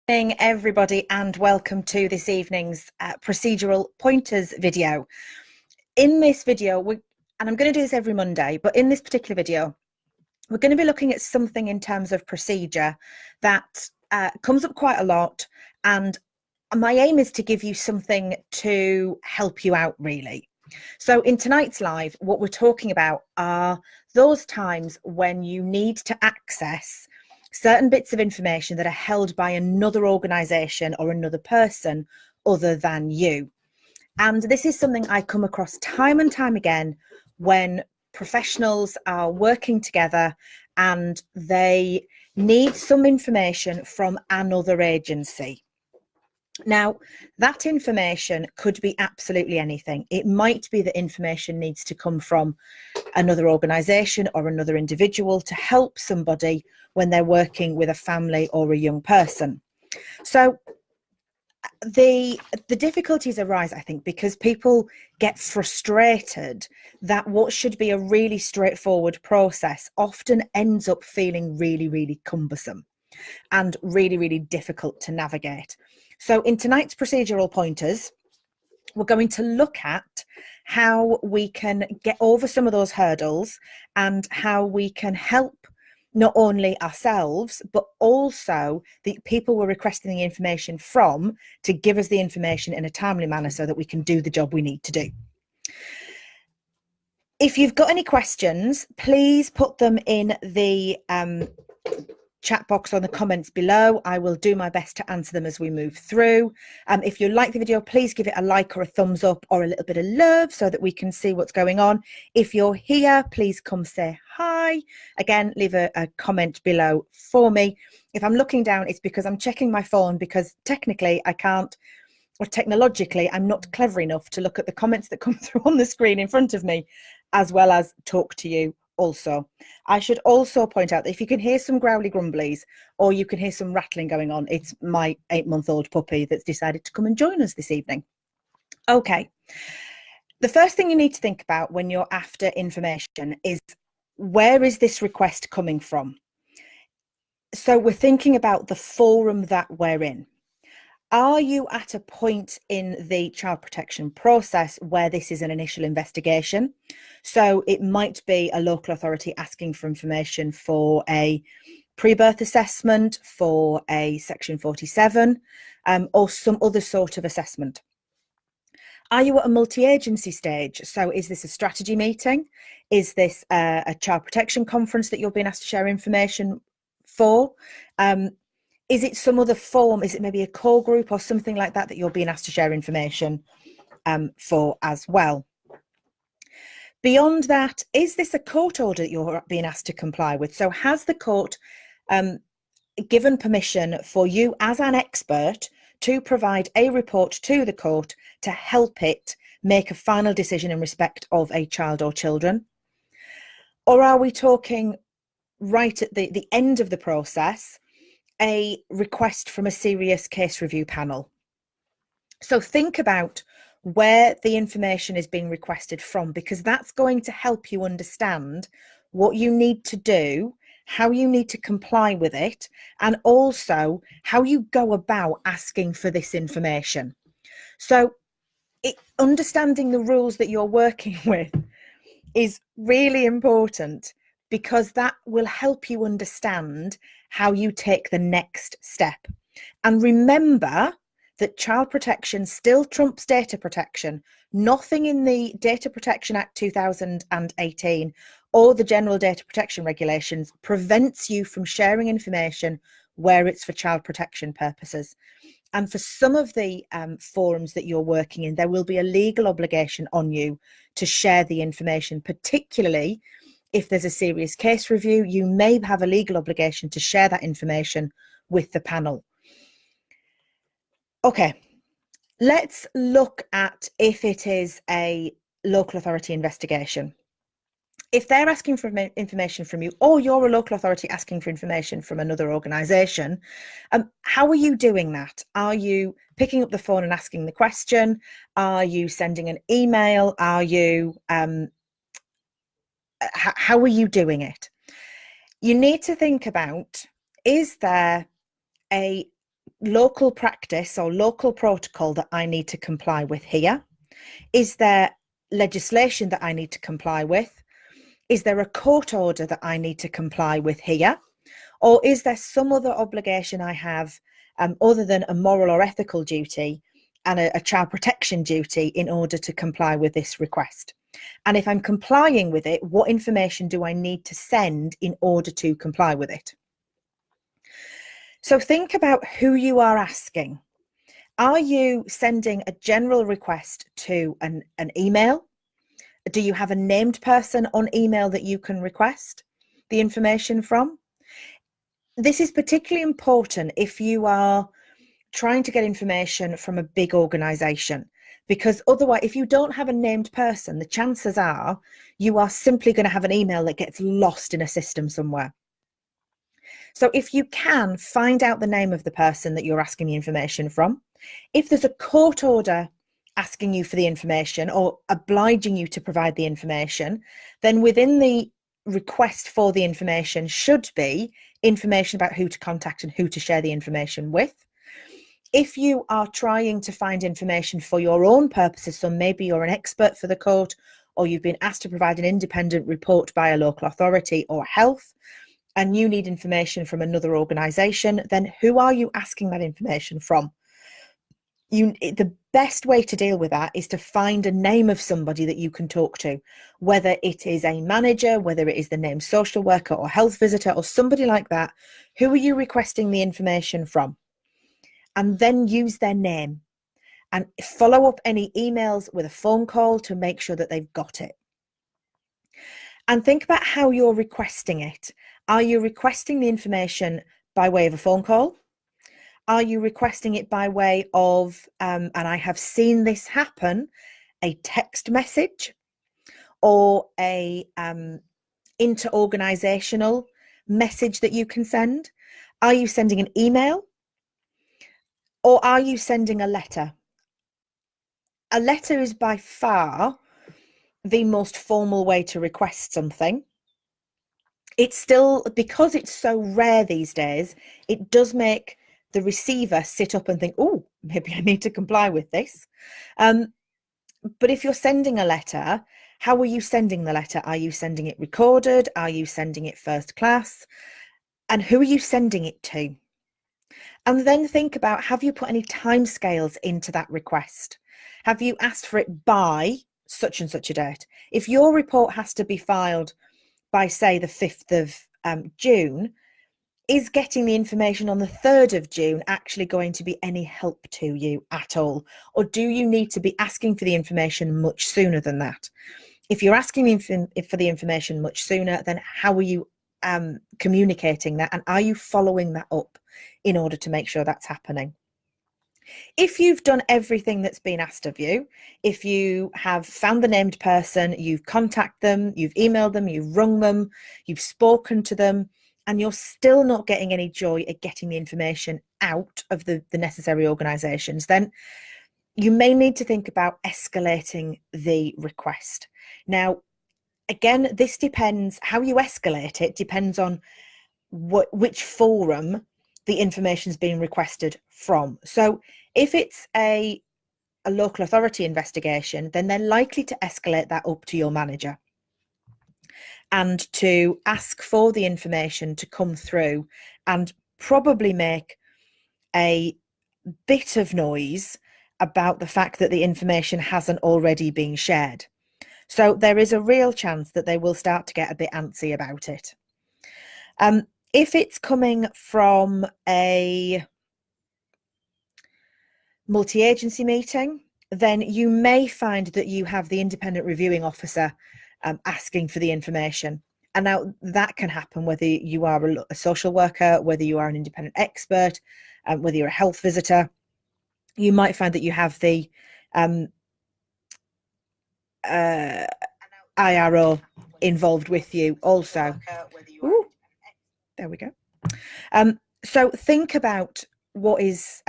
Morning, everybody, and welcome to this evening's Procedural Pointers video. In this video, and I'm going to do this every Monday, but in this particular video, we're going to be looking at something in terms of procedure that comes up quite a lot, and my aim is to give you something to help you out, really. So in tonight's live, what we're talking about are those times when you need to access certain bits of information that are held by another organisation or another person other than you. And this is something I come across time and time again when professionals are working together and they need some information from another agency. Now, that information could be absolutely anything. It might be that information needs to come from another organisation or another individual to help somebody when they're working with a family or a young person. So the difficulties arise, I think, because people get frustrated that what should be a really straightforward process often ends up feeling really, really cumbersome and really, really difficult to navigate. So in tonight's procedural pointers, we're going to look at how we can get over some of those hurdles and how we can help not only ourselves, but also the people we're requesting the information from to give us the information in a timely manner so that we can do the job we need to do. If you've got any questions, please put them in the chat box on the comments below. I will do my best to answer them as we move through. If you like the video, please give it a like or a thumbs up or a little bit of love so that we can see what's going on. If you're here, please come say hi. Again, leave a comment below for me. If I'm looking down, it's because I'm checking my phone, because technically I can't, or technologically I'm not clever enough to look at the comments that come through on the screen in front of me, as well as talk to you. Also, I should also point out that if you can hear some growly grumblies or you can hear some rattling going on, it's my 8-month-old puppy that's decided to come and join us this evening. Okay, the first thing you need to think about when you're after information is, where is this request coming from? So we're thinking about the forum that we're in. Are you at a point in the child protection process where this is an initial investigation? So it might be a local authority asking for information for a pre-birth assessment, for a Section 47, or some other sort of assessment. Are you at a multi-agency stage? So is this a strategy meeting? Is this a child protection conference that you're being asked to share information for? Is it some other form? Is it maybe a core group or something like that that you're being asked to share information for as well? Beyond that, is this a court order that you're being asked to comply with? So has the court given permission for you as an expert to provide a report to the court to help it make a final decision in respect of a child or children? Or are we talking right at the end of the process, a request from a serious case review panel? So think about where the information is being requested from, because that's going to help you understand what you need to do, how you need to comply with it, and also how you go about asking for this information. So understanding the rules that you're working with is really important, because that will help you understand how you take the next step. And remember that child protection still trumps data protection. Nothing in the Data Protection Act 2018 or the General Data Protection Regulations prevents you from sharing information where it's for child protection purposes. And for some of the forums that you're working in, there will be a legal obligation on you to share the information, particularly if there's a serious case review. You may have a legal obligation to share that information with the panel. Okay, let's look at if it is a local authority investigation. If they're asking for information from you, or you're a local authority asking for information from another organisation, how are you doing that? Are you picking up the phone and asking the question? Are you sending an email? Are you how are you doing it? You need to think about, is there a local practice or local protocol that I need to comply with here? Is there legislation that I need to comply with? Is there a court order that I need to comply with here? Or is there some other obligation I have other than a moral or ethical duty and a child protection duty in order to comply with this request? And if I'm complying with it, what information do I need to send in order to comply with it? So think about who you are asking. Are you sending a general request to an email? Do you have a named person on email that you can request the information from? This is particularly important if you are trying to get information from a big organization, because otherwise, if you don't have a named person, the chances are you are simply going to have an email that gets lost in a system somewhere. So if you can find out the name of the person that you're asking the information from, if there's a court order asking you for the information or obliging you to provide the information, then within the request for the information should be information about who to contact and who to share the information with. If you are trying to find information for your own purposes, so maybe you're an expert for the court, or you've been asked to provide an independent report by a local authority or health, and you need information from another organisation, then who are you asking that information from? The best way to deal with that is to find a name of somebody that you can talk to, whether it is a manager, whether it is the named social worker or health visitor or somebody like that. Who are you requesting the information from? And then use their name and follow up any emails with a phone call to make sure that they've got it. And think about how you're requesting it. Are you requesting the information by way of a phone call? Are you requesting it by way of, and I have seen this happen, a text message or a inter-organizational message that you can send? Are you sending an email? Or are you sending a letter? A letter is by far the most formal way to request something. It's still, because it's so rare these days, it does make the receiver sit up and think, oh, maybe I need to comply with this. But if you're sending a letter, how are you sending the letter? Are you sending it recorded? Are you sending it first class? And who are you sending it to? And then think about, have you put any timescales into that request? Have you asked for it by such and such a date? If your report has to be filed by, say, the 5th of June, is getting the information on the 3rd of June actually going to be any help to you at all? Or do you need to be asking for the information much sooner than that? If you're asking for the information much sooner, then how are you communicating that? And are you following that up in order to make sure that's happening? If you've done everything that's been asked of you, if you have found the named person, you've contacted them, you've emailed them, you've rung them, you've spoken to them, and you're still not getting any joy at getting the information out of the necessary organisations, then you may need to think about escalating the request. Now, again, this depends, how you escalate it depends on which forum the information is being requested from. So if it's a local authority investigation, then they're likely to escalate that up to your manager and to ask for the information to come through and probably make a bit of noise about the fact that the information hasn't already been shared. So there is a real chance that they will start to get a bit antsy about it. If it's coming from a multi-agency meeting, then you may find that you have the independent reviewing officer asking for the information. And now that can happen whether you are a social worker, whether you are an independent expert, whether you're a health visitor. You might find that you have the IRO involved with you also. Ooh, there we go. So think about what is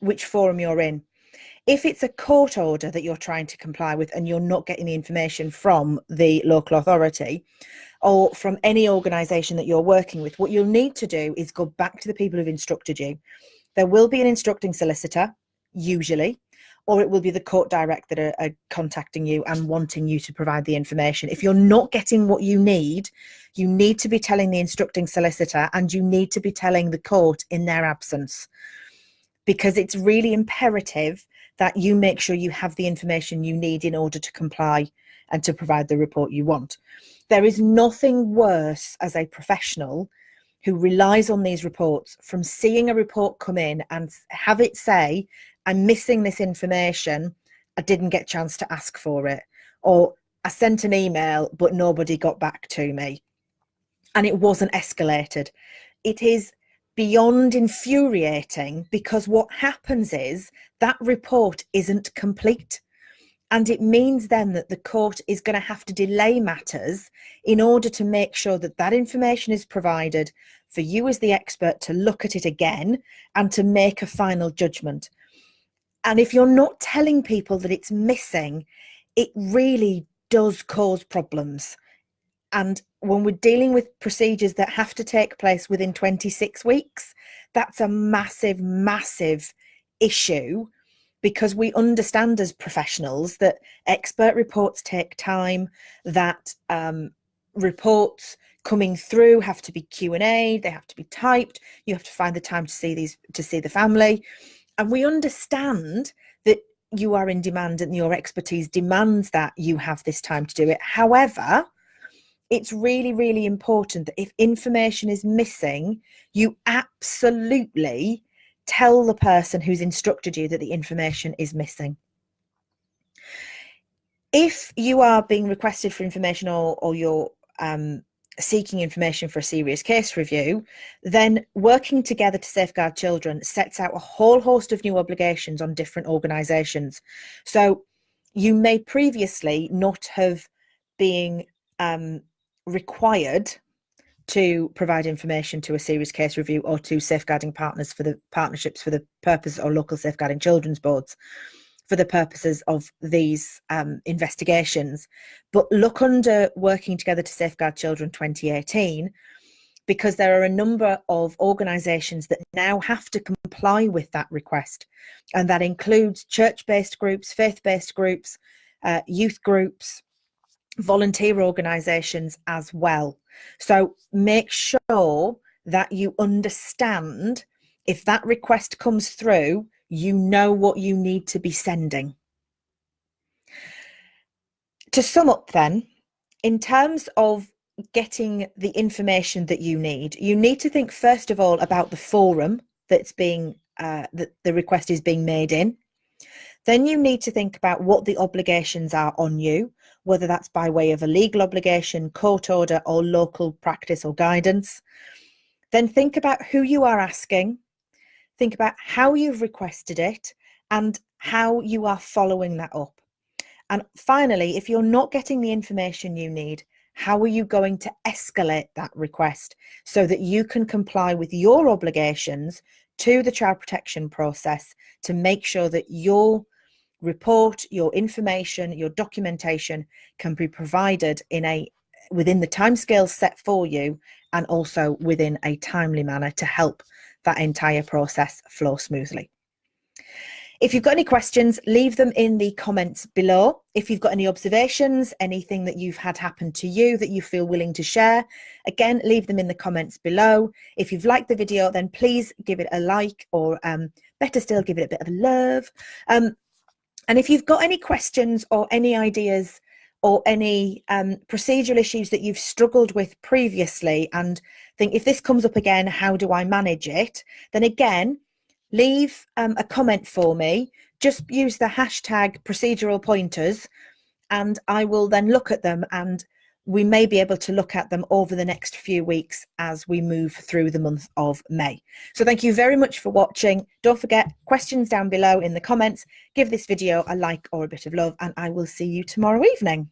which forum you're in. If it's a court order that you're trying to comply with and you're not getting the information from the local authority or from any organisation that you're working with, what you'll need to do is go back to the people who've instructed you There will be an instructing solicitor, usually, or it will be the court direct that are contacting you and wanting you to provide the information. If you're not getting what you need to be telling the instructing solicitor, and you need to be telling the court in their absence, because it's really imperative that you make sure you have the information you need in order to comply and to provide the report you want. There is nothing worse as a professional who relies on these reports from seeing a report come in and have it say, I'm missing this information, I didn't get a chance to ask for it, or I sent an email but nobody got back to me and it wasn't escalated. It is beyond infuriating, because what happens is that report isn't complete. And it means then that the court is going to have to delay matters in order to make sure that that information is provided for you as the expert to look at it again and to make a final judgment. And if you're not telling people that it's missing, it really does cause problems. And when we're dealing with procedures that have to take place within 26 weeks, that's a massive, massive issue, because we understand as professionals that expert reports take time, that reports coming through have to be Q&A, they have to be typed, you have to find the time to see the family. And we understand that you are in demand and your expertise demands that you have this time to do it. However, it's really, really important that if information is missing, you absolutely tell the person who's instructed you that the information is missing. If you are being requested for information, or you're seeking information for a serious case review, then working together to safeguard children sets out a whole host of new obligations on different organisations. So you may previously not have been required to provide information to a serious case review or to safeguarding partners for the partnerships for the purpose, or local safeguarding children's boards for the purposes of these investigations. But look under Working Together to Safeguard Children 2018, because there are a number of organisations that now have to comply with that request. And that includes church-based groups, faith-based groups, youth groups, volunteer organisations as well. So make sure that you understand, if that request comes through, you know what you need to be sending. To sum up then, in terms of getting the information that you need to think first of all about the forum that's being that the request is being made in. Then you need to think about what the obligations are on you, whether that's by way of a legal obligation, court order, or local practice or guidance. Then think about who you are asking, think about how you've requested it, and how you are following that up. And finally, if you're not getting the information you need, how are you going to escalate that request so that you can comply with your obligations to the child protection process to make sure that your report, your information, your documentation can be provided within the timescales set for you, and also within a timely manner to help that entire process flow smoothly. If you've got any questions, leave them in the comments below. If you've got any observations, anything that you've had happen to you that you feel willing to share, again, leave them in the comments below. If you've liked the video, then please give it a like, or better still, give it a bit of love. And if you've got any questions or any ideas or any procedural issues that you've struggled with previously and think, if this comes up again, how do I manage it? Then again, leave a comment for me. Just use the hashtag procedural pointers, and I will then look at them, and we may be able to look at them over the next few weeks as we move through the month of May. So thank you very much for watching. Don't forget, questions down below in the comments. Give this video a like or a bit of love, and I will see you tomorrow evening.